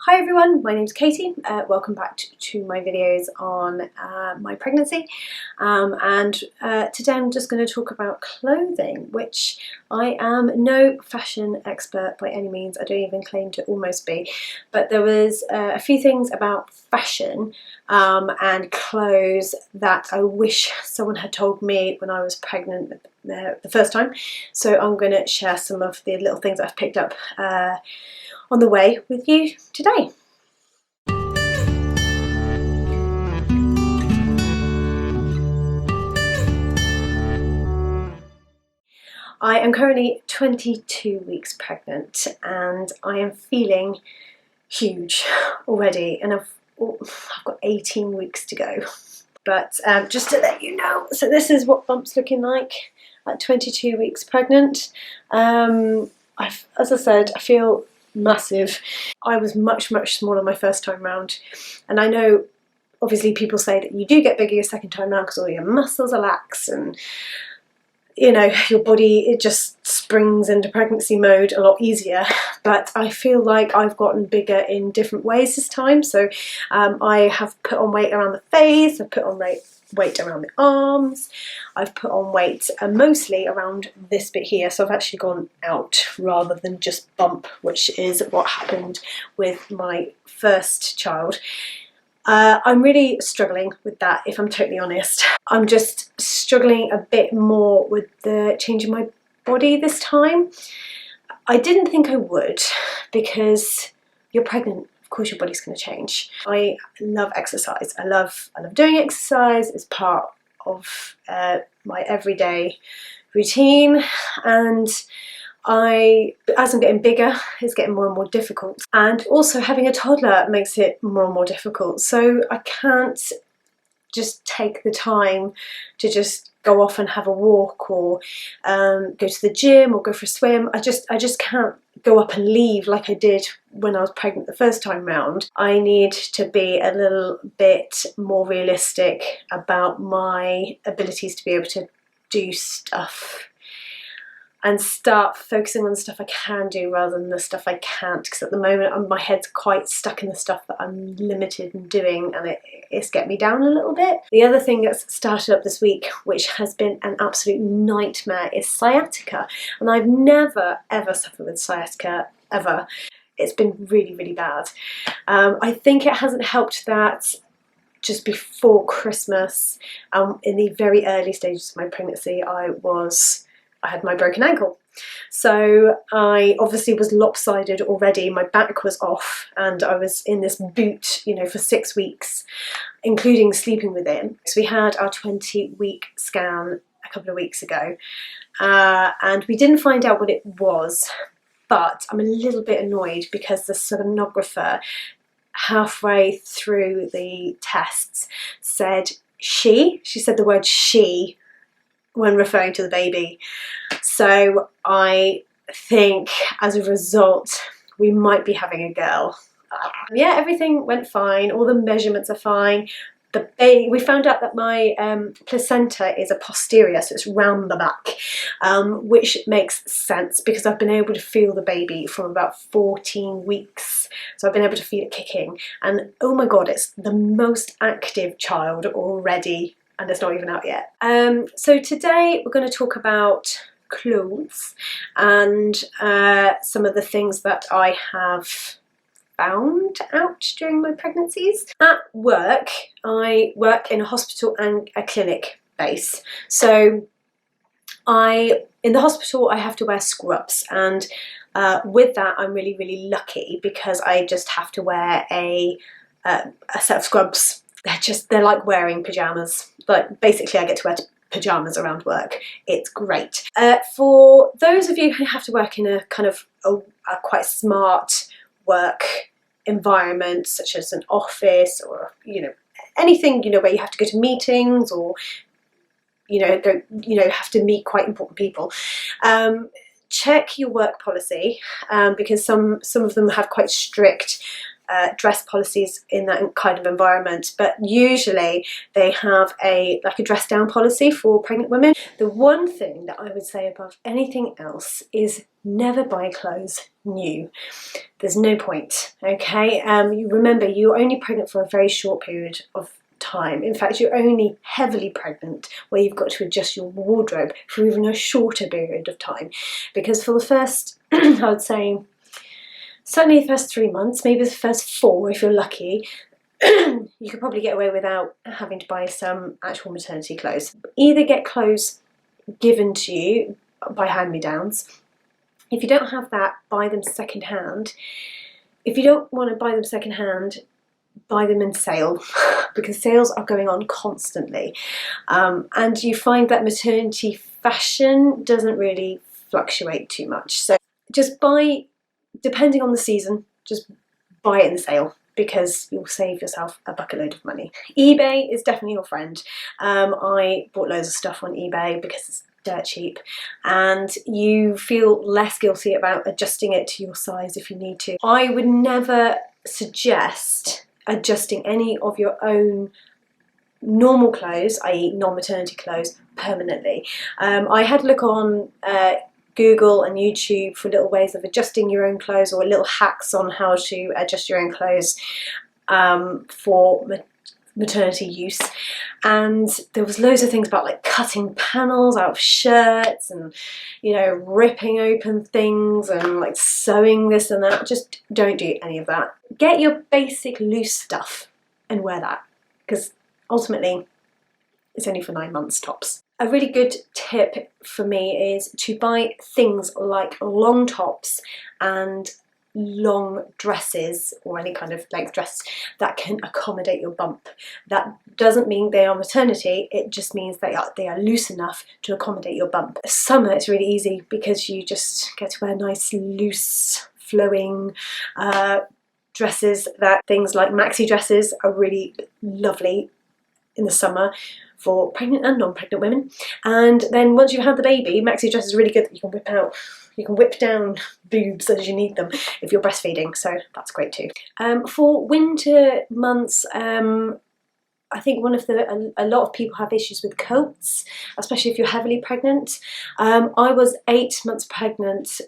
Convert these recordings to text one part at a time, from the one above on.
Hi everyone, my name's Katie. Welcome back to my videos on my pregnancy, and today I'm just going to talk about clothing, which I am no fashion expert by any means. I don't even claim to almost be, but there was a few things about fashion and clothes that I wish someone had told me when I was pregnant the first time. So I'm going to share some of the little things I've picked up on the way with you today. I am currently 22 weeks pregnant and I am feeling huge already, and I've got 18 weeks to go. But just to let you know, so this is what bump's looking like at 22 weeks pregnant. As I said, I feel massive. I was much smaller my first time round, and I know obviously people say that you do get bigger your second time round because all your muscles are lax and you know your body, it just springs into pregnancy mode a lot easier. But I feel like I've gotten bigger in different ways this time. So I have put on weight around the face, I've put on weight around the arms, I've put on weight mostly around this bit here. So I've actually gone out rather than just bump, which is what happened with my first child. I'm really struggling with that, if I'm totally honest. I'm just struggling a bit more with the change in my body this time. I didn't think I would, because you're pregnant, of course your body's going to change. I love exercise. I love doing exercise. It's part of my everyday routine, and as I'm getting bigger, it's getting more and more difficult. And also having a toddler makes it more and more difficult. So I can't just take the time to just go off and have a walk, or go to the gym, or go for a swim. I just can't go up and leave like I did when I was pregnant the first time round. I need to be a little bit more realistic about my abilities to be able to do stuff, and start focusing on the stuff I can do rather than the stuff I can't, because at the moment my head's quite stuck in the stuff that I'm limited in doing, and it's getting me down a little bit. The other thing that's started up this week, which has been an absolute nightmare, is sciatica. And I've never ever suffered with sciatica, ever. It's been really bad. I think it hasn't helped that just before Christmas, in the very early stages of my pregnancy, I had my broken ankle. So I obviously was lopsided already, my back was off, and I was in this boot, you know, for 6 weeks, including sleeping with it. So we had our 20-week scan a couple of weeks ago, and we didn't find out what it was, but I'm a little bit annoyed because the sonographer halfway through the tests said she said the word she when referring to the baby. So I think as a result we might be having a girl. Yeah, everything went fine, all the measurements are fine. We found out that my placenta is a posterior, so it's round the back, which makes sense because I've been able to feel the baby from about 14 weeks. So I've been able to feel it kicking, and oh my god, it's the most active child already, and it's not even out yet. So today we're going to talk about clothes and some of the things that I have found out during my pregnancies. At work, I work in a hospital and a clinic base. So in the hospital I have to wear scrubs, and with that I'm really lucky because I just have to wear a set of scrubs. They're like wearing pyjamas. Like basically I get to wear pyjamas around work. It's great. For those of you who have to work in a kind of a quite smart work environment, such as an office, or you know, anything, you know, where you have to go to meetings, or you know have to meet quite important people, check your work policy, because some of them have quite strict dress policies in that kind of environment, but usually they have a dress down policy for pregnant women. The one thing that I would say above anything else is never buy clothes new. There's no point, okay? You remember, you're only pregnant for a very short period of time. In fact, you're only heavily pregnant where you've got to adjust your wardrobe for even a shorter period of time, because for the first I would say certainly the first 3 months, maybe the first 4 if you're lucky, you could probably get away without having to buy some actual maternity clothes. Either get clothes given to you by hand-me-downs. If you don't have that, buy them second-hand. If you don't want to buy them second-hand, buy them in sale, because sales are going on constantly, and you find that maternity fashion doesn't really fluctuate too much. So just buy, depending on the season, just buy it in sale, because you'll save yourself a bucket load of money. eBay is definitely your friend. I bought loads of stuff on eBay because it's dirt cheap, and you feel less guilty about adjusting it to your size if you need to. I would never suggest adjusting any of your own normal clothes, i.e. non-maternity clothes, permanently. I had a look on Google and YouTube for little ways of adjusting your own clothes, or little hacks on how to adjust your own clothes for maternity use, and there was loads of things about like cutting panels out of shirts and, you know, ripping open things and like sewing this and that. Just don't do any of that. Get your basic loose stuff and wear that, because ultimately it's only for 9 months tops. A really good tip for me is to buy things like long tops and long dresses, or any kind of length dress that can accommodate your bump. That doesn't mean they are maternity, it just means they are loose enough to accommodate your bump. Summer it's really easy because you just get to wear nice loose flowing dresses. That things like maxi dresses are really lovely in the summer for pregnant and non-pregnant women. And then once you've had the baby, maxi dress is really good that you can whip out. You can whip down boobs as you need them if you're breastfeeding, so that's great too. For winter months, I think a lot of people have issues with coats, especially if you're heavily pregnant. I was 8 months pregnant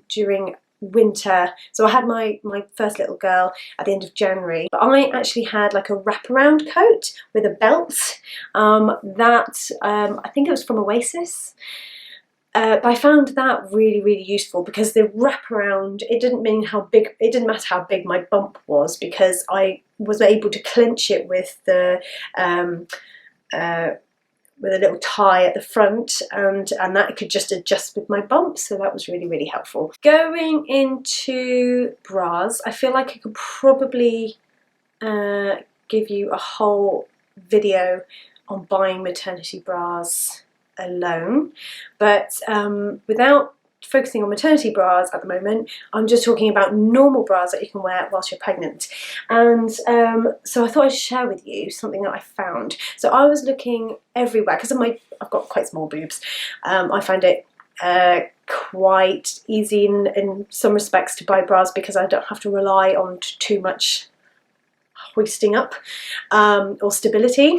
during winter, so I had my first little girl at the end of January, but I actually had like a wraparound coat with a belt I think it was from Oasis. But I found that really useful, because the wraparound, it didn't matter how big my bump was, because I was able to clench it with with a little tie at the front, and that could just adjust with my bump, so that was really helpful. Going into bras, I feel like I could probably give you a whole video on buying maternity bras alone, but without focusing on maternity bras at the moment, I'm just talking about normal bras that you can wear whilst you're pregnant. And so I thought I'd share with you something that I found. So I was looking everywhere, because I've got quite small boobs. I find it quite easy in some respects to buy bras, because I don't have to rely on too much hoisting up or stability.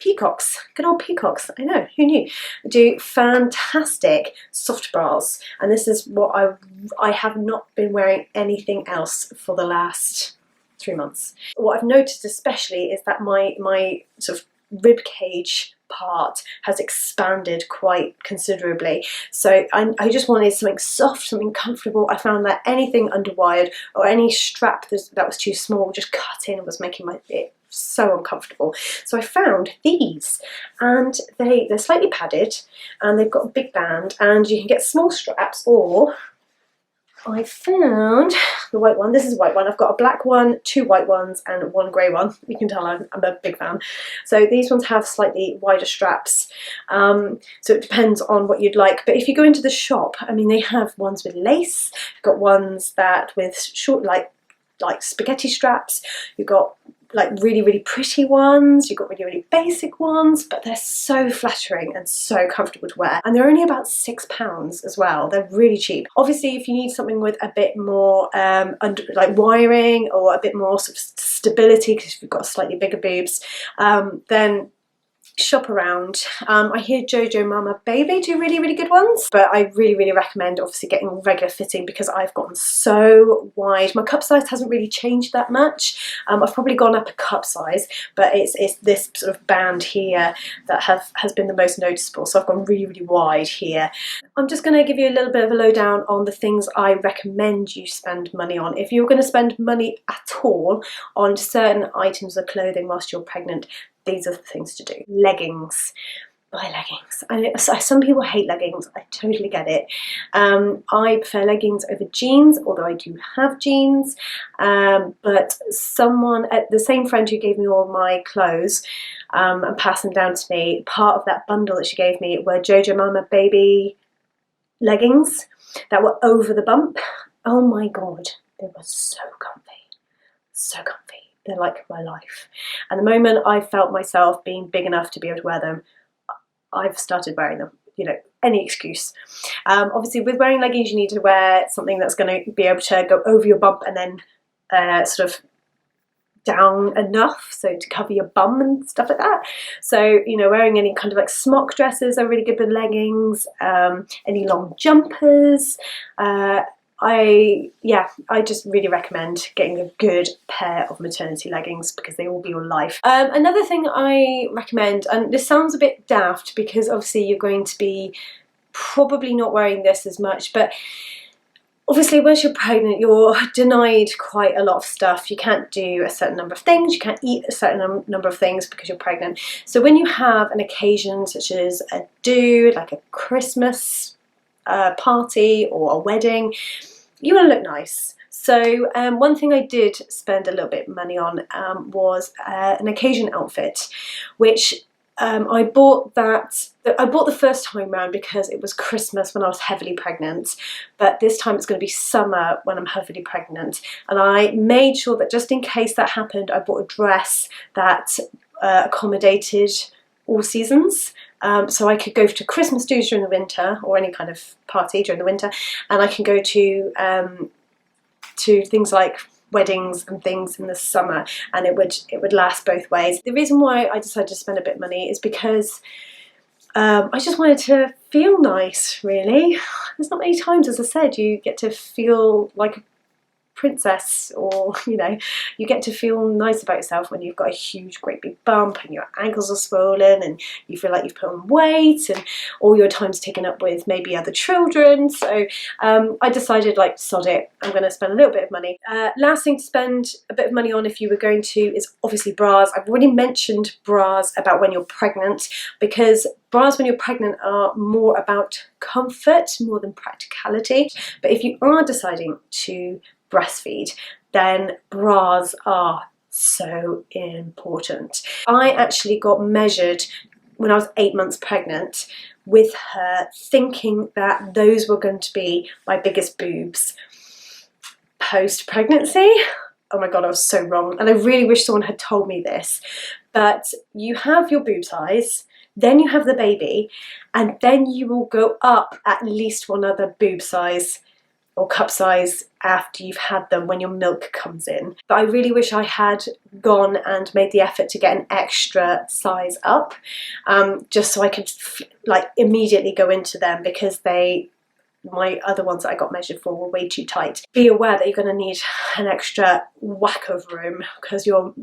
Peacocks, good old Peacocks, I know, who knew, do fantastic soft bras, and this is what I have not been wearing anything else for the last 3 months. What I've noticed especially is that my sort of rib cage part has expanded quite considerably, so I just wanted something soft, something comfortable. I found that anything underwired or any strap that was too small just cut in and was making it so uncomfortable. So I found these, and they're slightly padded, and they've got a big band, and you can get small straps, or I found the white one. This is a white one. I've got a black one, 2 white ones, and 1 grey one. You can tell I'm a big fan. So these ones have slightly wider straps, so it depends on what you'd like. But if you go into the shop, I mean, they have ones with lace, you've got ones that with short like spaghetti straps, you've got like really, really pretty ones, you've got really, really basic ones, but they're so flattering and so comfortable to wear. And they're only about £6 as well. They're really cheap. Obviously, if you need something with a bit more like wiring or a bit more sort of stability, because you've got slightly bigger boobs, then shop around. I hear Jojo Mama Baby do really, really good ones, but I really, really recommend obviously getting regular fitting, because I've gotten so wide. My cup size hasn't really changed that much. I've probably gone up a cup size, but it's this sort of band here that has been the most noticeable, so I've gone really, really wide here. I'm just going to give you a little bit of a lowdown on the things I recommend you spend money on. If you're going to spend money at all on certain items of clothing whilst you're pregnant, these are the things to do. Leggings. Buy leggings. Some people hate leggings. I totally get it. I prefer leggings over jeans, although I do have jeans. But the same friend who gave me all my clothes and passed them down to me, part of that bundle that she gave me were Jojo Mama Baby leggings that were over the bump. Oh my god, they were so comfy. So comfy. They're like my life. And the moment I felt myself being big enough to be able to wear them, I've started wearing them. You know, any excuse. Obviously, with wearing leggings, you need to wear something that's going to be able to go over your bump and then sort of down enough so to cover your bum and stuff like that. So, you know, wearing any kind of like smock dresses are really good with leggings. Any long jumpers. I just really recommend getting a good pair of maternity leggings, because they will be your life. Another thing I recommend, and this sounds a bit daft because obviously you're going to be probably not wearing this as much, but obviously once you're pregnant you're denied quite a lot of stuff. You can't do a certain number of things, you can't eat a certain number of things because you're pregnant. So when you have an occasion such as a do, like a Christmas party or a wedding, you want to look nice. So one thing I did spend a little bit of money on was an occasion outfit, which I bought the first time round because it was Christmas when I was heavily pregnant, but this time it's going to be summer when I'm heavily pregnant, and I made sure that just in case that happened, I bought a dress that accommodated all seasons. So I could go to Christmas do's during the winter, or any kind of party during the winter, and I can go to things like weddings and things in the summer, and it would last both ways. The reason why I decided to spend a bit of money is because I just wanted to feel nice, really. There's not many times, as I said, you get to feel like a princess, or you know, you get to feel nice about yourself when you've got a huge great big bump and your ankles are swollen and you feel like you've put on weight and all your time's taken up with maybe other children. So I decided, like, sod it, I'm going to spend a little bit of money. Last thing to spend a bit of money on if you were going to is obviously bras. I've already mentioned bras about when you're pregnant, because bras when you're pregnant are more about comfort more than practicality. But if you are deciding to breastfeed, then bras are so important. I actually got measured when I was 8 months pregnant with her, thinking that those were going to be my biggest boobs post-pregnancy. Oh my god, I was so wrong, and I really wish someone had told me this. But you have your boob size, then you have the baby, and then you will go up at least one other boob size or cup size after you've had them, when your milk comes in. But I really wish I had gone and made the effort to get an extra size up, just so I could like immediately go into them, because my other ones that I got measured for were way too tight. Be aware that you're going to need an extra whack of room, because your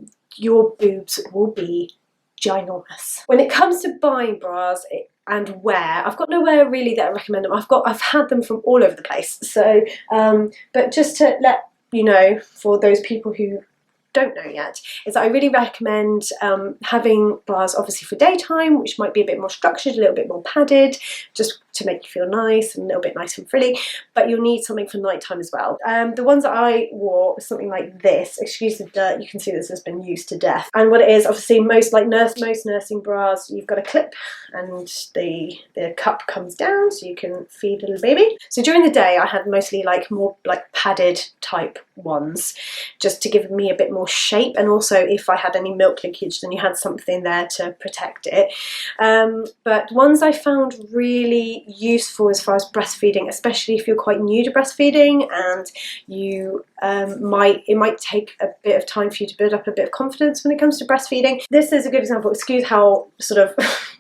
boobs will be ginormous. When it comes to buying bras and wear, I've got nowhere really that I recommend them. I've had them from all over the place. So, but just to let you know, for those people who don't know yet, is that I really recommend having bras obviously for daytime, which might be a bit more structured, a little bit more padded, just to make you feel nice and a little bit nice and frilly, but you'll need something for nighttime as well. The ones that I wore was something like this. Excuse the dirt, you can see this has been used to death. And what it is, obviously most nursing bras, you've got a clip and the cup comes down so you can feed a little baby. So during the day I had mostly like more like padded type ones, just to give me a bit more shape, and also if I had any milk leakage then you had something there to protect it. But ones I found really useful as far as breastfeeding, especially if you're quite new to breastfeeding and you it might take a bit of time for you to build up a bit of confidence when it comes to breastfeeding. This is a good example. Excuse how sort of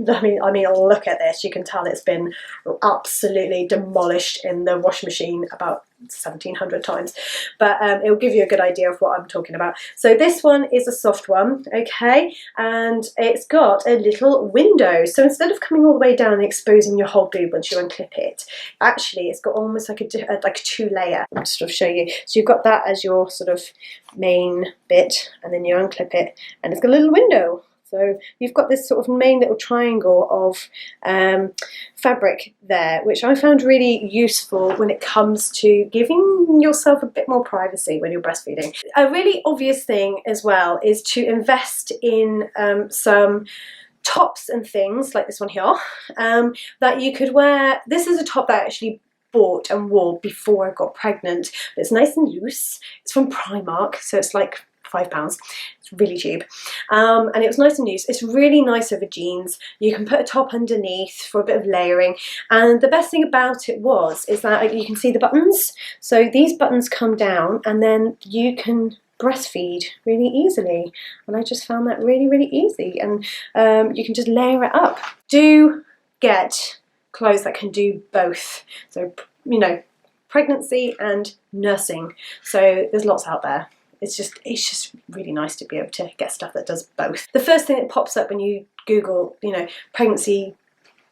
I mean look at this, you can tell it's been absolutely demolished in the washing machine about 1700 times, but it will give you a good idea of what I'm talking about. So this one is a soft one, okay, and it's got a little window, so instead of coming all the way down and exposing your whole boob once you unclip it, actually it's got almost like a two layer. I'll sort of show you. So you've got that as your sort of main bit, and then you unclip it and it's got a little window. So you've got this sort of main little triangle of fabric there, which I found really useful when it comes to giving yourself a bit more privacy when you're breastfeeding. A really obvious thing as well is to invest in some tops and things like this one here that you could wear. This is a top that I actually bought and wore before I got pregnant. But it's nice and loose. It's from Primark, so it's like £5. It's really cheap, and it was nice and loose. It's really nice over jeans. You can put a top underneath for a bit of layering, and the best thing about it is that you can see the buttons. So these buttons come down and then you can breastfeed really easily, and I just found that really easy, and you can just layer it up. Do get clothes that can do both, so you know, pregnancy and nursing. So there's lots out there. It's just really nice to be able to get stuff that does both. The first thing that pops up when you Google, you know, pregnancy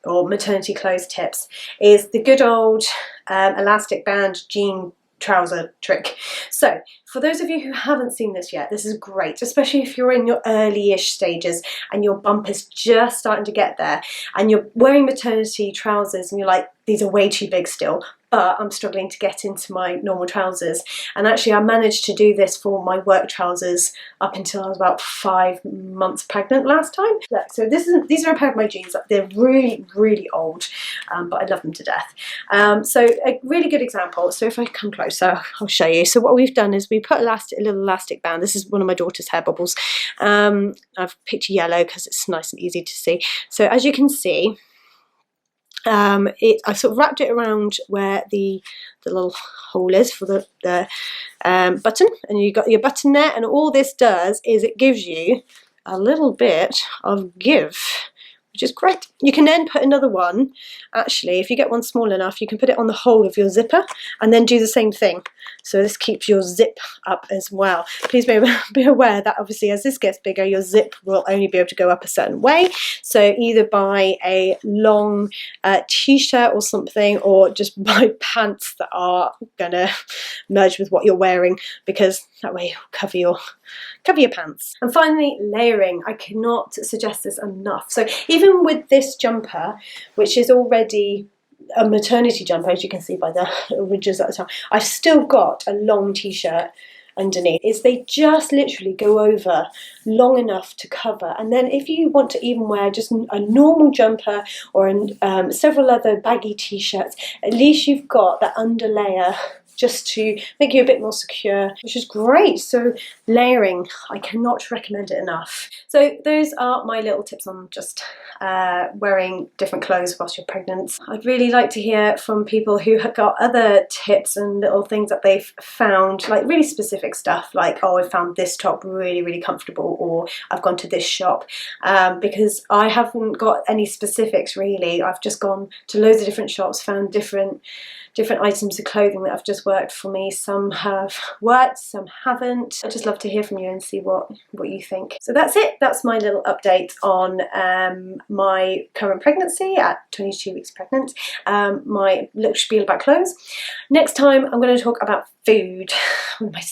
or maternity clothes tips is the good old elastic band jean trouser trick. So for those of you who haven't seen this yet, this is great, especially if you're in your early-ish stages and your bump is just starting to get there and you're wearing maternity trousers and you're like, these are way too big still, but I'm struggling to get into my normal trousers. And actually I managed to do this for my work trousers up until I was about 5 months pregnant last time. So these are a pair of my jeans. They're really old, but I love them to death. So a really good example. So if I come closer, I'll show you. So what we've done is we put a little elastic band. This is one of my daughter's hair bubbles. I've picked yellow because it's nice and easy to see. So as you can see, I sort of wrapped it around where the little hole is for the button, and you got your button there, and all this does is it gives you a little bit of give, which is great. You can then put another one, actually if you get one small enough, you can put it on the hole of your zipper and then do the same thing. So this keeps your zip up as well. Please be aware that obviously as this gets bigger, your zip will only be able to go up a certain way. So either buy a long t-shirt or something, or just buy pants that are gonna merge with what you're wearing, because that way you'll cover your pants. And finally, layering. I cannot suggest this enough. So even with this jumper, which is already a maternity jumper, as you can see by the ridges at the top, I've still got a long t-shirt underneath. They just literally go over long enough to cover, and then if you want to even wear just a normal jumper or several other baggy t-shirts, at least you've got that underlayer just to make you a bit more secure, which is great. So layering, I cannot recommend it enough. So those are my little tips on just wearing different clothes whilst you're pregnant. I'd really like to hear from people who have got other tips and little things that they've found, like really specific stuff, like, oh, I found this top really comfortable, or I've gone to this shop, because I haven't got any specifics really. I've just gone to loads of different shops, found different items of clothing that have just worked for me. Some have worked, some haven't. I'd just love to hear from you and see what you think. So that's it. That's my little update on my current pregnancy at 22 weeks pregnant. My little spiel about clothes. Next time I'm going to talk about food, one of my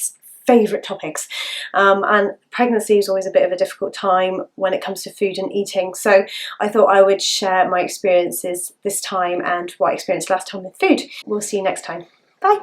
favourite topics, and pregnancy is always a bit of a difficult time when it comes to food and eating, so I thought I would share my experiences this time and what I experienced last time with food. We'll see you next time. Bye!